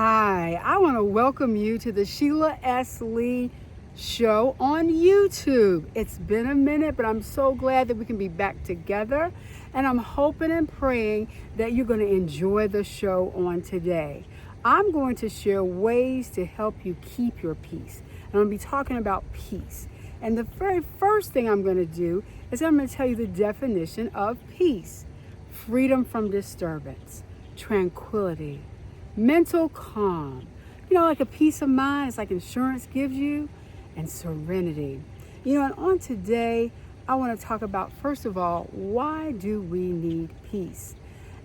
Hi, I want to welcome you to the Sheila S. Lee show on YouTube. It's been a minute, but I'm so glad that we can be back together. And I'm hoping and praying that you're going to enjoy the show on today. I'm going to share ways to help you keep your peace. And I'm going to be talking about peace. And the very first thing I'm going to do is I'm going to tell you the definition of peace. Freedom from disturbance, tranquility, mental calm, like a peace of mind. It's like insurance gives you, and serenity. And on today, I want to talk about, first of all, why do we need peace?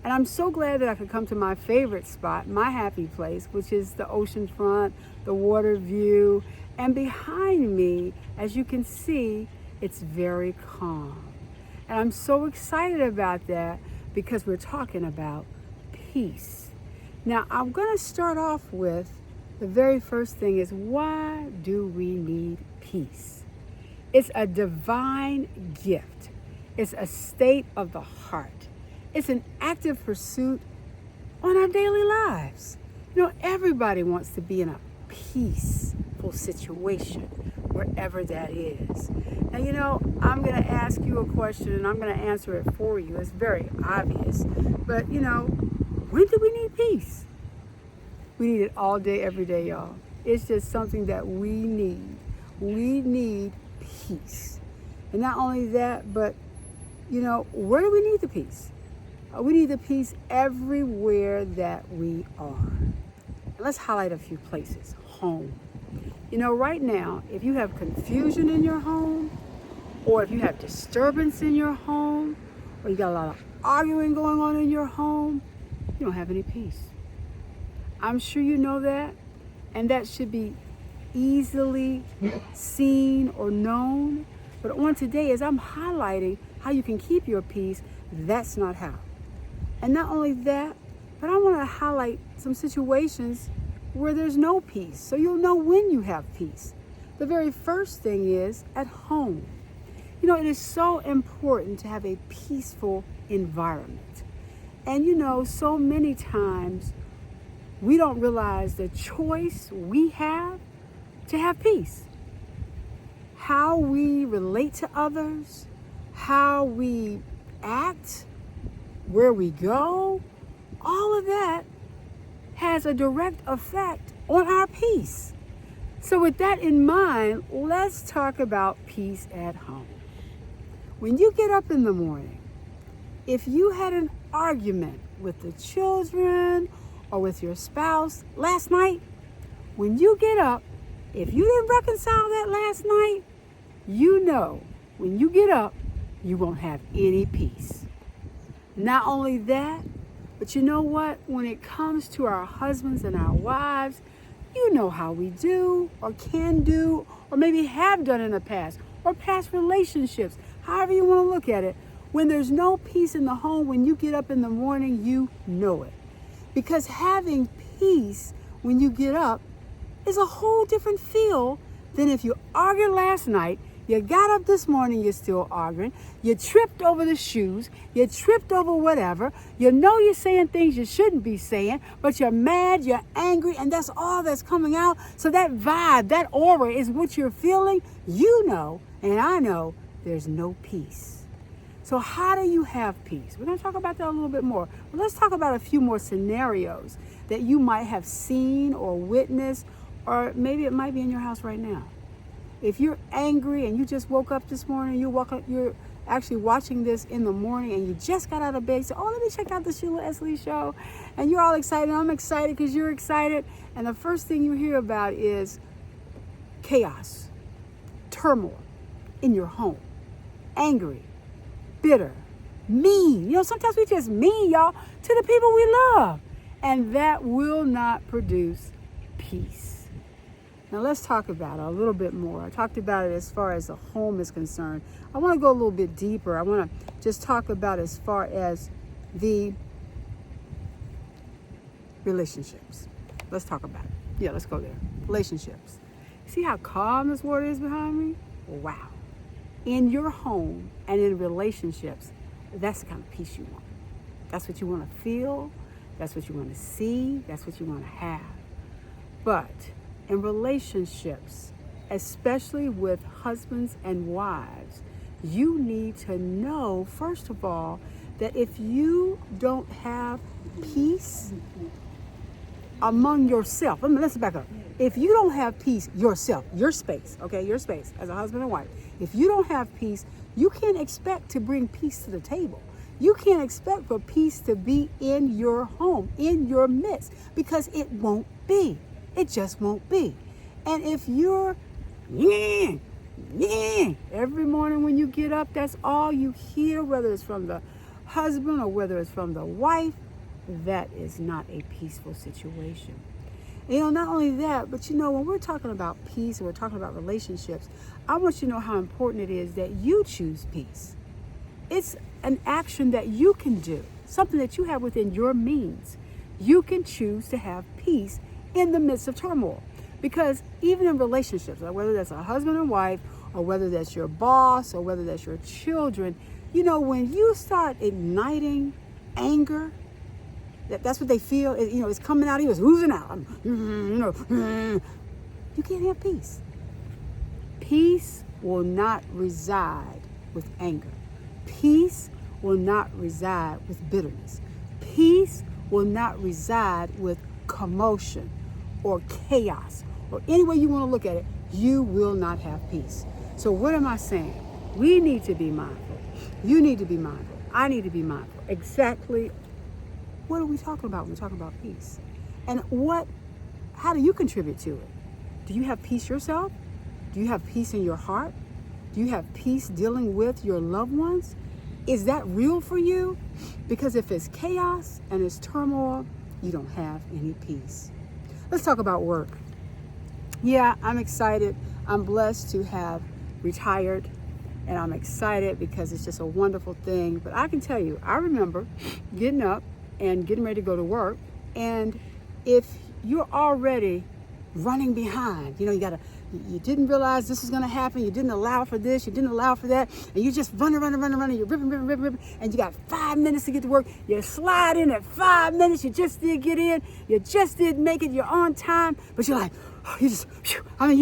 And I'm so glad that I could come to my favorite spot, my happy place, which is the ocean front, the water view, and behind me, as you can see, it's very calm. And I'm so excited about that because we're talking about peace. Now, I'm going to start off with the very first thing is, why do we need peace? It's a divine gift. It's a state of the heart. It's an active pursuit on our daily lives. Everybody wants to be in a peaceful situation, wherever that is. Now, I'm going to ask you a question and I'm going to answer it for you. It's very obvious. But, when do we need peace? We need it all day, every day, y'all. It's just something that we need. We need peace. And not only that, but, where do we need the peace? We need the peace everywhere that we are. Let's highlight a few places. Home. Right now, if you have confusion in your home, or if you have disturbance in your home, or you got a lot of arguing going on in your home, you don't have any peace. I'm sure you know that, and that should be easily seen or known. But on today, as I'm highlighting how you can keep your peace, that's not how. And not only that, but I want to highlight some situations where there's no peace, so you'll know when you have peace. The very first thing is at home. It is so important to have a peaceful environment. And so many times we don't realize the choice we have to have peace. How we relate to others, how we act, where we go, all of that has a direct effect on our peace. So with that in mind, let's talk about peace at home. When you get up in the morning, if you had an argument with the children or with your spouse last night, when you get up, if you didn't reconcile that last night, when you get up, you won't have any peace. Not only that, but you know what? When it comes to our husbands and our wives, you know how we do or can do or maybe have done in the past, or past relationships, however you want to look at it. When there's no peace in the home, when you get up in the morning, you know it. Because having peace when you get up is a whole different feel than if you argued last night, you got up this morning, you're still arguing, you tripped over the shoes, you tripped over whatever, you're saying things you shouldn't be saying, but you're mad, you're angry, and that's all that's coming out. So that vibe, that aura is what you're feeling. And I know there's no peace. So how do you have peace? We're going to talk about that a little bit more. But let's talk about a few more scenarios that you might have seen or witnessed, or maybe it might be in your house right now. If you're angry and you just woke up this morning, you're actually watching this in the morning and you just got out of bed, so, let me check out the Sheila S. Lee show. And you're all excited. I'm excited because you're excited. And the first thing you hear about is chaos, turmoil in your home, angry, bitter, mean. Sometimes we just mean, y'all, to the people we love. And that will not produce peace. Now let's talk about it a little bit more. I talked about it as far as the home is concerned. I want to go a little bit deeper. I want to just talk about as far as the relationships. Let's talk about it. Yeah, let's go there. Relationships. See how calm this water is behind me? Wow. In your home and in relationships, that's the kind of peace you want. That's what you want to feel. That's what you want to see. That's what you want to have. But in relationships, especially with husbands and wives, you need to know, first of all, that if you don't have peace among yourself, let's back up. If you don't have peace yourself, your space, okay, your space as a husband and wife, if you don't have peace, you can't expect to bring peace to the table. You can't expect for peace to be in your home, in your midst, because it won't be. It just won't be. And if you're every morning when you get up, that's all you hear, whether it's from the husband or whether it's from the wife, that is not a peaceful situation. Not only that, but when we're talking about peace and we're talking about relationships, I want you to know how important it is that you choose peace. It's an action that you can do, something that you have within your means. You can choose to have peace in the midst of turmoil. Because even in relationships, whether that's a husband and wife, or whether that's your boss, or whether that's your children, when you start igniting anger, that's what they feel. It's coming out of you. It's oozing out. You can't have peace. Peace will not reside with anger. Peace will not reside with bitterness. Peace will not reside with commotion or chaos or any way you want to look at it. You will not have peace. So what am I saying? We need to be mindful. You need to be mindful. I need to be mindful. Exactly. What are we talking about when we're talking about peace? And how do you contribute to it? Do you have peace yourself? Do you have peace in your heart? Do you have peace dealing with your loved ones? Is that real for you? Because if it's chaos and it's turmoil, you don't have any peace. Let's talk about work. Yeah, I'm excited. I'm blessed to have retired, and I'm excited because it's just a wonderful thing. But I can tell you, I remember getting up and getting ready to go to work, and if you're already running behind, you didn't realize this was going to happen, you didn't allow for this, you didn't allow for that, and you just running, you're ripping, and you got 5 minutes to get to work, you slide in at 5 minutes, you just did get in, you just did make it, you're on time, but you're like, you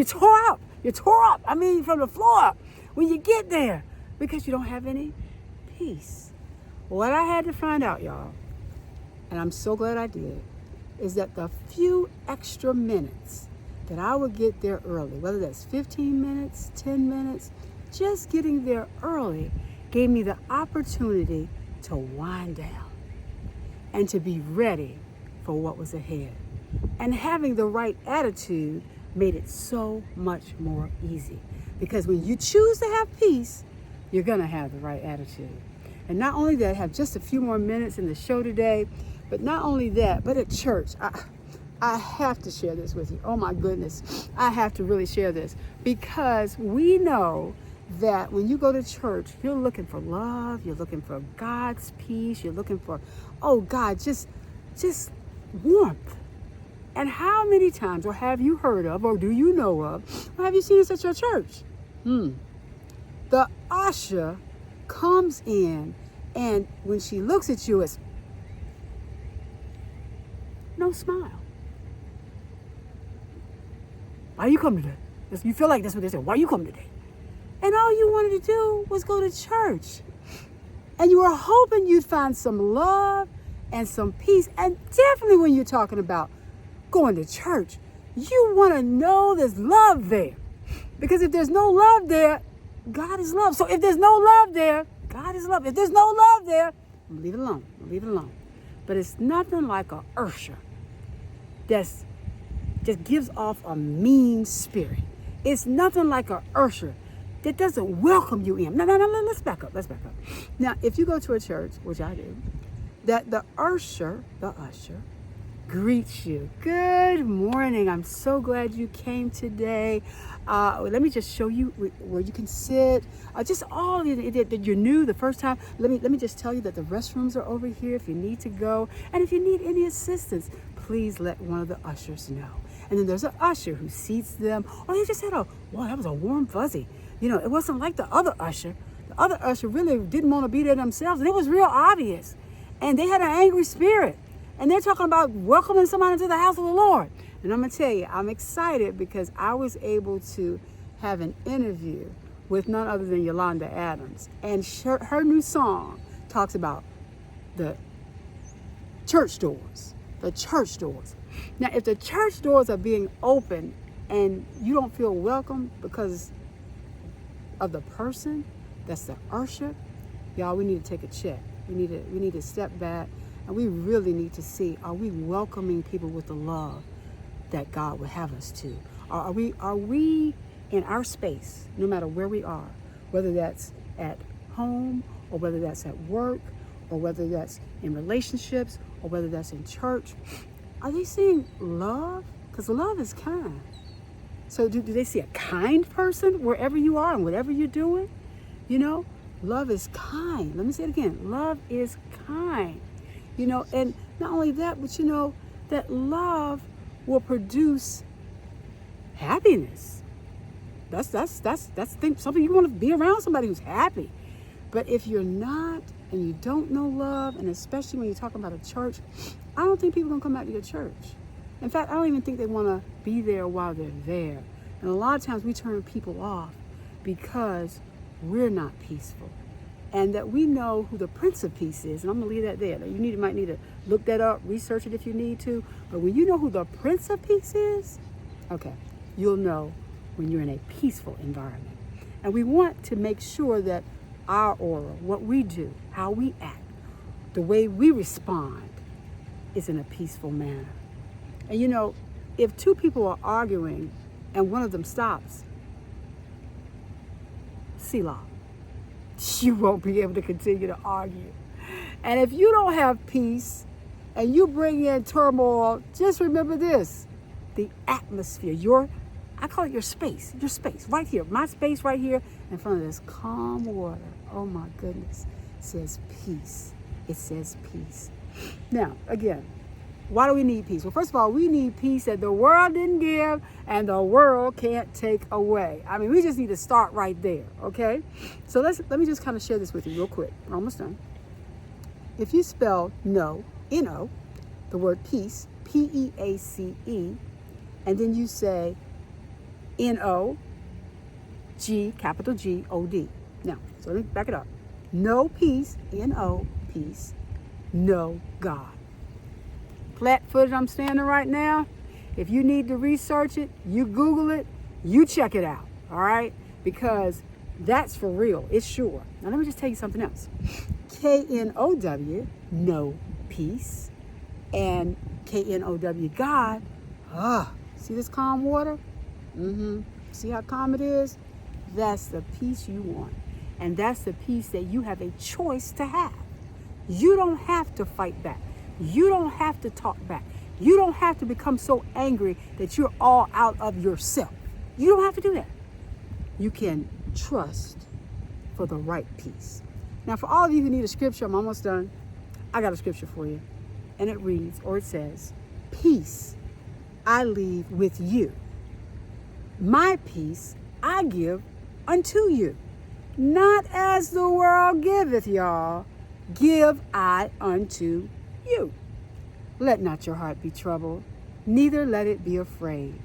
tore up, from the floor up when you get there, because you don't have any peace. What I had to find out, y'all, and I'm so glad I did, is that the few extra minutes that I would get there early, whether that's 15 minutes, 10 minutes, just getting there early gave me the opportunity to wind down and to be ready for what was ahead. And having the right attitude made it so much more easy. Because when you choose to have peace, you're going to have the right attitude. And not only that, I have just a few more minutes in the show today, but not only that, but at church, I have to share this with you. Oh my goodness, I have to really share this, because we know that when you go to church, you're looking for love, you're looking for God's peace, you're looking for, just warmth. And how many times, or have you heard of, or do you know of, or have you seen this at your church? The usher comes in, and when she looks at you, it's no smile. Why you come today? You feel like that's what they said. Why you come today? And all you wanted to do was go to church. And you were hoping you'd find some love and some peace. And definitely when you're talking about going to church, you want to know there's love there. Because if there's no love there, God is love. So if there's no love there, God is love. If there's no love there, leave it alone. Leave it alone. But it's nothing like a usher that's just gives off a mean spirit. It's nothing like a usher that doesn't welcome you in. No, let's back up. Now, if you go to a church, which I do, that the usher greets you. Good morning. I'm so glad you came today. Let me just show you where you can sit. Just all that you're new the first time. Let me just tell you that the restrooms are over here if you need to go. And if you need any assistance, please let one of the ushers know. And then there's an usher who seats them. Or they just said, that was a warm fuzzy. It wasn't like the other usher. The other usher really didn't want to be there themselves. And it was real obvious. And they had an angry spirit. And they're talking about welcoming somebody into the house of the Lord. And I'm going to tell you, I'm excited because I was able to have an interview with none other than Yolanda Adams. And her new song talks about the church doors. The church doors. Now, if the church doors are being opened and you don't feel welcome because of the person that's the usher, y'all, we need to take a check. We need to step back, and we really need to see, are we welcoming people with the love that God would have us to? Are we in our space, no matter where we are, whether that's at home or whether that's at work or whether that's in relationships or whether that's in church, are they seeing love? Because love is kind. So do they see a kind person wherever you are and whatever you're doing? You know, love is kind. Let me say it again. Love is kind. You know, and not only that, but you know, that love will produce happiness. That's something you want to be around, somebody who's happy. But if you're not, and you don't know love, and especially when you're talking about a church, I don't think people are going to come out to your church. In fact, I don't even think they want to be there while they're there. And a lot of times we turn people off because we're not peaceful. And that we know who the Prince of Peace is. And I'm going to leave that there. You might need to look that up, research it if you need to. But when you know who the Prince of Peace is, okay, you'll know when you're in a peaceful environment. And we want to make sure that our aura, what we do, how we act, the way we respond is in a peaceful manner. And you know, if two people are arguing and one of them stops, Selah, you won't be able to continue to argue. And if you don't have peace and you bring in turmoil, just remember this, the atmosphere, I call it your space right here, my space right here in front of this calm water. Oh my goodness, it says peace. It says peace. Now, again, why do we need peace? Well, first of all, we need peace that the world didn't give and the world can't take away. I mean, we just need to start right there, okay? So let me just kind of share this with you real quick. We're almost done. If you spell no, N-O, the word peace, P-E-A-C-E, and then you say N-O-G, capital G-O-D. Now, so let me back it up. No peace, N-O, peace, no God. Flat footage I'm standing right now, if you need to research it, you Google it, you check it out, all right? Because that's for real, it's sure. Now let me just tell you something else. K-N-O-W, no peace, and K-N-O-W, God. See this calm water? See how calm it is? That's the peace you want. And that's the peace that you have a choice to have. You don't have to fight back. You don't have to talk back. You don't have to become so angry that you're all out of yourself. You don't have to do that. You can trust for the right peace. Now, for all of you who need a scripture, I'm almost done. I got a scripture for you. And it reads, or it says, peace I leave with you. My peace I give unto you. Not as the world giveth, y'all, give I unto you. Let not your heart be troubled, neither let it be afraid.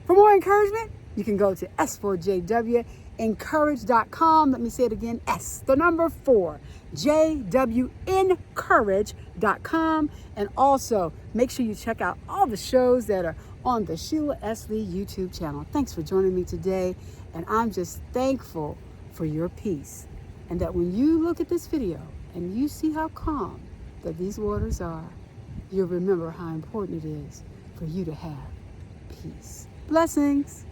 For more encouragement, you can go to S4JWEncourage.com. Let me say it again, S4JWEncourage.com. And also, make sure you check out all the shows that are on the Sheila S. Lee YouTube channel. Thanks for joining me today, and I'm just thankful for your peace. And that when you look at this video and you see how calm that these waters are, you'll remember how important it is for you to have peace. Blessings.